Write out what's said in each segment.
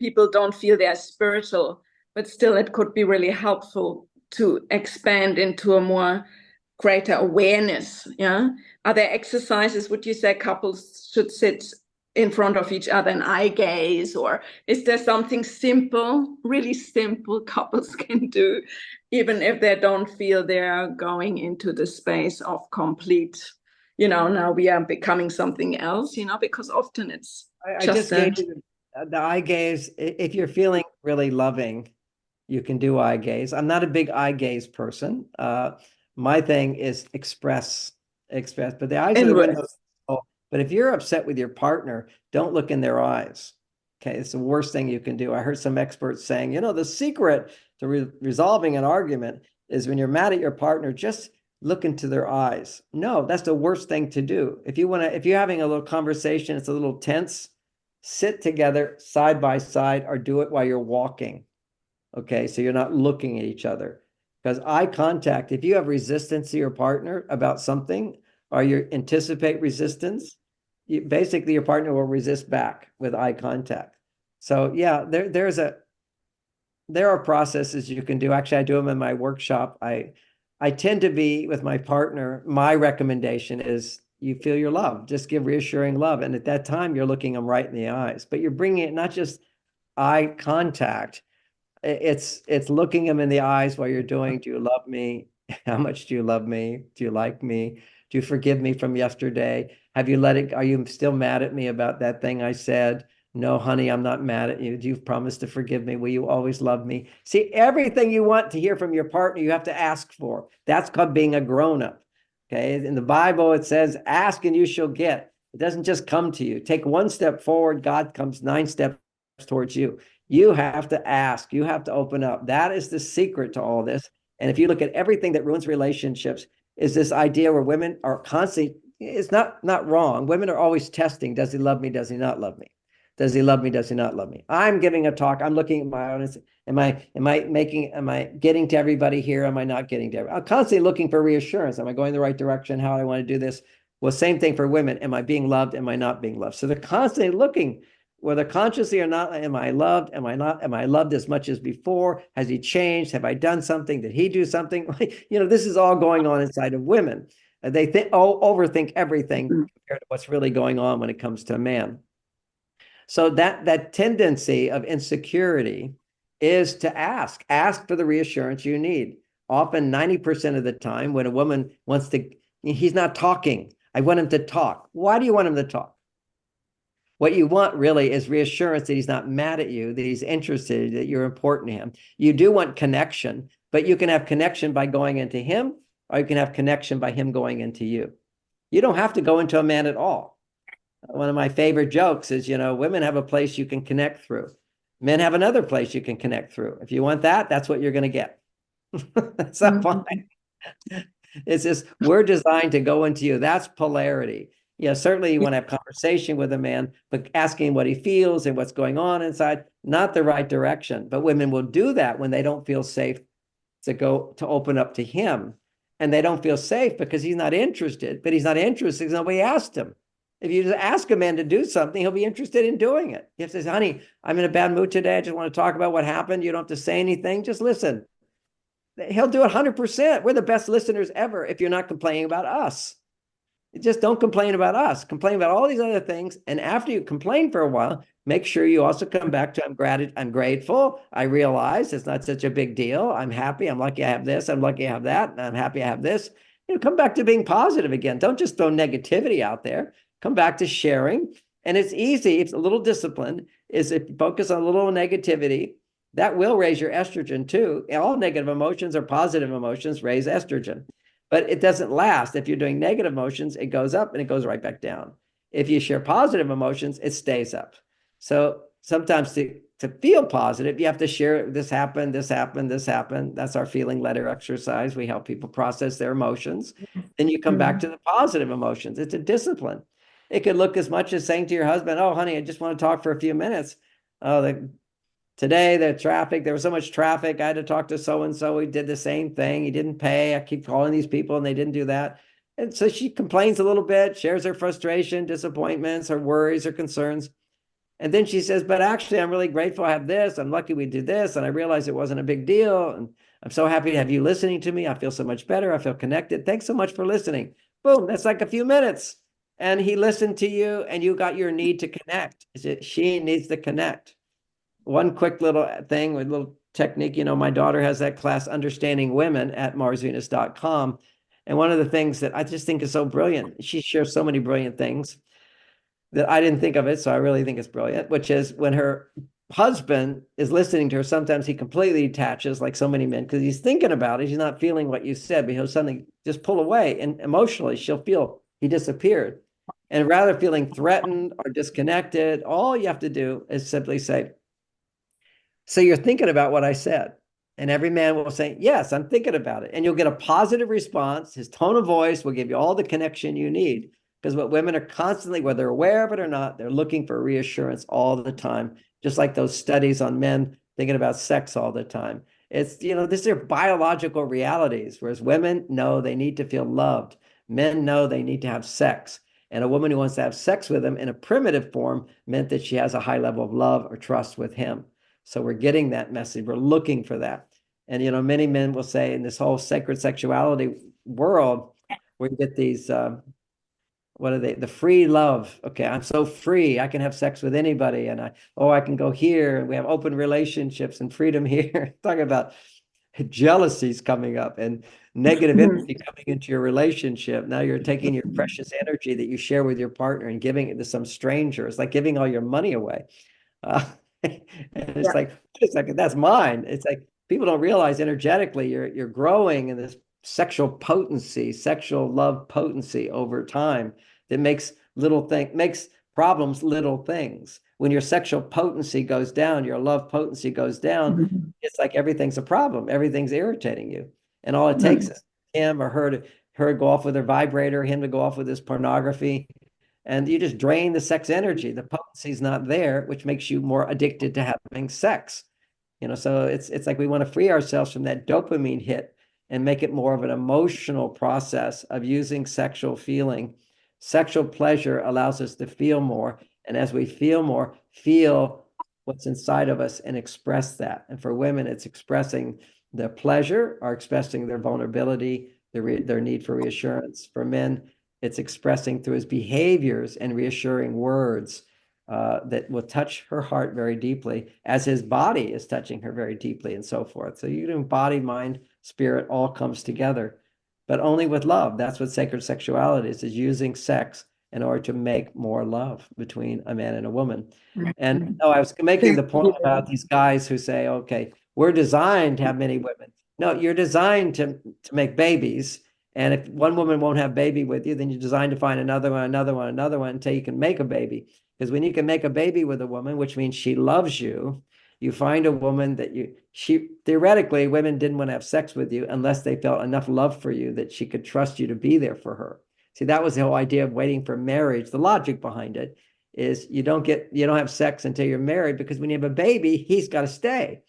people don't feel they're spiritual, but still it could be really helpful to expand into a more greater awareness. Yeah. Are there exercises, would you say couples should sit in front of each other and eye gaze, or is there something simple, really simple couples can do, even if they don't feel they're going into the space of complete, now we are becoming something else, because often it's I just gave you the eye gaze. If you're feeling really loving, you can do eye gaze. I'm not a big eye gaze person. My thing is express, but the eyes are the windows. But if you're upset with your partner, don't look in their eyes. Okay, it's the worst thing you can do. I heard some experts saying, the secret to resolving an argument is when you're mad at your partner, just look into their eyes. No, that's the worst thing to do. If you're having a little conversation, it's a little tense, sit together side by side or do it while you're walking. Okay, so you're not looking at each other. Because eye contact, if you have resistance to your partner about something, or you anticipate resistance, basically your partner will resist back with eye contact. So yeah, there are processes you can do. Actually, I do them in my workshop. I tend to be with my partner. My recommendation is you feel your love. Just give reassuring love. And at that time, you're looking them right in the eyes. But you're bringing it not just eye contact. It's looking them in the eyes while you're doing, do you love me? How much do you love me? Do you like me? Do you forgive me from yesterday? Have you let it? Are you still mad at me about that thing I said? No, honey, I'm not mad at you. Do you promise to forgive me? Will you always love me? See, everything you want to hear from your partner, you have to ask for. That's called being a grown-up. Okay. In the Bible, it says, ask and you shall get. It doesn't just come to you. Take one step forward, God comes 9 steps towards you. You have to ask. You have to open up. That is the secret to all this. And if you look at everything that ruins relationships, is this idea where women are constantly, it's not wrong. Women are always testing. Does he love me? Does he not love me? Does he love me? Does he not love me? I'm giving a talk. I'm looking at my audience. Am I getting to everybody here? Am I not getting to everybody? I'm constantly looking for reassurance. Am I going the right direction? How do I want to do this? Well, same thing for women. Am I being loved? Am I not being loved? So they're constantly looking, whether consciously or not. Am I loved? Am I not? Am I loved as much as before? Has he changed? Have I done something? Did he do something? This is all going on inside of women. They overthink everything compared to what's really going on when it comes to a man. So that tendency of insecurity is to ask for the reassurance you need. Often 90% of the time when a woman wants to, he's not talking. I want him to talk. Why do you want him to talk? What you want really is reassurance that he's not mad at you, that he's interested, that you're important to him. You do want connection, but you can have connection by going into him, or you can have connection by him going into you. You don't have to go into a man at all. One of my favorite jokes is, women have a place you can connect through. Men have another place you can connect through. If you want that, that's what you're going to get. That's not fine. It's just, we're designed to go into you. That's polarity. Yeah, certainly you want to have conversation with a man, but asking what he feels and what's going on inside, not the right direction. But women will do that when they don't feel safe to open up to him. And they don't feel safe because he's not interested, but he's not interested because nobody asked him. If you just ask a man to do something, he'll be interested in doing it. If he says, honey, I'm in a bad mood today. I just want to talk about what happened. You don't have to say anything. Just listen. He'll do it 100%. We're the best listeners ever if you're not complaining about us. Just don't complain about us. Complain about all these other things. And after you complain for a while, make sure you also come back to I'm grateful. I realize it's not such a big deal. I'm happy. I'm lucky I have this. I'm lucky I have that. And I'm happy I have this. Come back to being positive again. Don't just throw negativity out there. Come back to sharing. And it's easy. It's a little discipline. Is if you focus on a little negativity, that will raise your estrogen too. All negative emotions or positive emotions raise estrogen. But it doesn't last. If you're doing negative emotions, it goes up and it goes right back down. If you share positive emotions, it stays up. So sometimes to feel positive, you have to share this happened, this happened, this happened. That's our feeling letter exercise. We help people process their emotions. Then you come back to the positive emotions. It's a discipline. It could look as much as saying to your husband, oh, honey, I just want to talk for a few minutes. Oh, today, there was so much traffic. I had to talk to so-and-so. He did the same thing. He didn't pay. I keep calling these people and they didn't do that. And so she complains a little bit, shares her frustration, disappointments, her worries, her concerns. And then she says, but actually, I'm really grateful I have this. I'm lucky we did this. And I realized it wasn't a big deal. And I'm so happy to have you listening to me. I feel so much better. I feel connected. Thanks so much for listening. Boom, that's like a few minutes. And he listened to you and you got your need to connect. She needs to connect. One quick little thing, with a little technique, my daughter has that class, Understanding Women, at marsvenus.com. And one of the things that I just think is so brilliant, she shares so many brilliant things that I didn't think of it, so I really think it's brilliant, which is when her husband is listening to her, sometimes he completely detaches, like so many men, because he's thinking about it. He's not feeling what you said, but he'll suddenly just pull away, and emotionally she'll feel he disappeared. And rather feeling threatened or disconnected, all you have to do is simply say, so you're thinking about what I said. And every man will say, yes, I'm thinking about it. And you'll get a positive response. His tone of voice will give you all the connection you need. Because what women are constantly, whether they're aware of it or not, they're looking for reassurance all the time. Just like those studies on men thinking about sex all the time. It's, these are biological realities, whereas women know they need to feel loved. Men know they need to have sex. And a woman who wants to have sex with him in a primitive form meant that she has a high level of love or trust with him. So we're getting that message. We're looking for that. And, many men will say in this whole sacred sexuality world, we get these, what are they? The free love. Okay, I'm so free. I can have sex with anybody. And I can go here. And we have open relationships and freedom here. Talking about jealousies coming up and negative energy coming into your relationship. Now you're taking your precious energy that you share with your partner and giving it to some stranger. It's like giving all your money away. And it's like, wait a second, that's mine. It's like people don't realize energetically you're growing in this sexual potency, sexual love potency over time that makes problems little things. When your sexual potency goes down, your love potency goes down, it's like everything's a problem. Everything's irritating you. And all it takes is him or her to go off with her vibrator, him to go off with his pornography. And you just drain the sex energy. The potency is not there, which makes you more addicted to having sex. So it's like we want to free ourselves from that dopamine hit and make it more of an emotional process of using sexual feeling. Sexual pleasure allows us to feel more. And as we feel more, feel what's inside of us and express that. And for women, it's expressing their pleasure or expressing their vulnerability, their need for reassurance. For men, it's expressing through his behaviors and reassuring words that will touch her heart very deeply, as his body is touching her very deeply, and so forth. So you do body, mind, spirit all comes together, but only with love. That's what sacred sexuality is using sex in order to make more love between a man and a woman. And I was making the point about these guys who say, okay, we're designed to have many women. No, you're designed to make babies. And if one woman won't have baby with you, then you're designed to find another one until you can make a baby. Because when you can make a baby with a woman, which means she loves you, you find a woman that theoretically, women didn't want to have sex with you unless they felt enough love for you that she could trust you to be there for her. See, that was the whole idea of waiting for marriage. The logic behind it is you don't have sex until you're married, because when you have a baby, he's got to stay.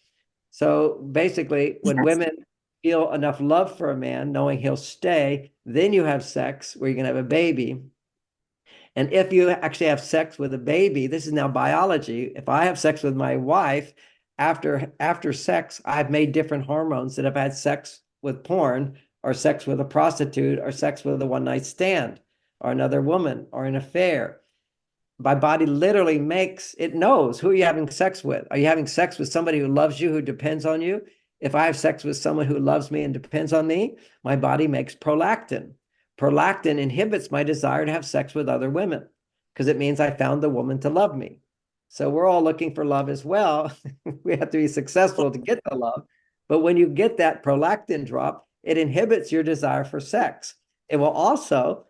So basically, when women feel enough love for a man, knowing he'll stay, then you have sex where you can have a baby. And if you actually have sex with a baby, this is now biology. If I have sex with my wife, after sex, I've made different hormones that have had sex with porn or sex with a prostitute or sex with a one-night stand or another woman or an affair. My body literally knows who you're having sex with. Are you having sex with somebody who loves you, who depends on you? If I have sex with someone who loves me and depends on me, my body makes prolactin. Prolactin inhibits my desire to have sex with other women because it means I found the woman to love me. So we're all looking for love as well. We have to be successful to get the love. But when you get that prolactin drop, it inhibits your desire for sex. It will also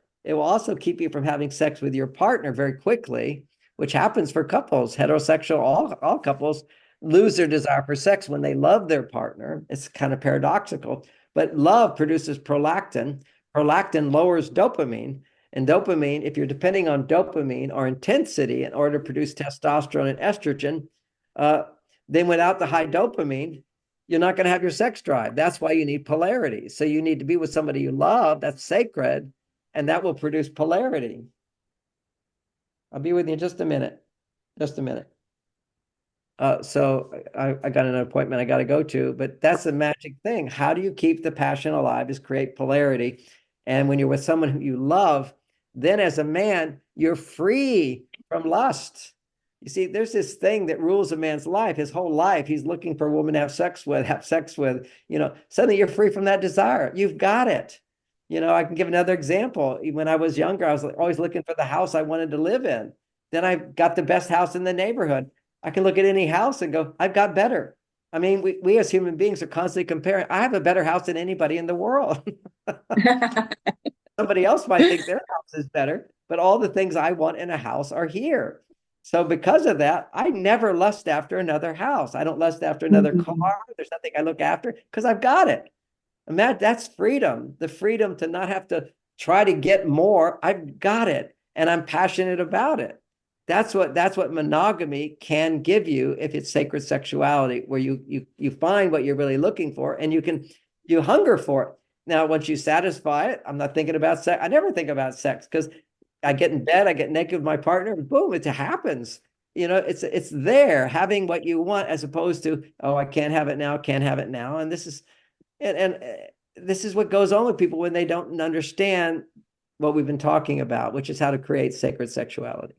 keep you from having sex with your partner very quickly, which happens for couples, heterosexual, all couples lose their desire for sex when they love their partner. It's kind of paradoxical, but love produces prolactin. Prolactin lowers dopamine. And dopamine, if you're depending on dopamine or intensity in order to produce testosterone and estrogen, then without the high dopamine, you're not going to have your sex drive. That's why you need polarity. So you need to be with somebody you love, that's sacred, and that will produce polarity. I'll be with you in just a minute. Just a minute. So I got an appointment I got to go to, but that's the magic thing. How do you keep the passion alive is create polarity. And when you're with someone who you love, then as a man, you're free from lust. You see, there's this thing that rules a man's life, his whole life. He's looking for a woman to have sex with, suddenly you're free from that desire. You've got it. I can give another example. When I was younger, I was always looking for the house I wanted to live in. Then I got the best house in the neighborhood. I can look at any house and go, I've got better. I mean, we as human beings are constantly comparing. I have a better house than anybody in the world. Somebody else might think their house is better, but all the things I want in a house are here. So because of that, I never lust after another house. I don't lust after another car. There's nothing I look after because I've got it. And that's freedom, the freedom to not have to try to get more. I've got it and I'm passionate about it. That's what monogamy can give you if it's sacred sexuality, where you find what you're really looking for and you hunger for it. Now, once you satisfy it, I'm not thinking about sex. I never think about sex because I get in bed, I get naked with my partner, boom, it happens. It's there, having what you want, as opposed to, oh, I can't have it now, can't have it now. And this is what goes on with people when they don't understand what we've been talking about, which is how to create sacred sexuality.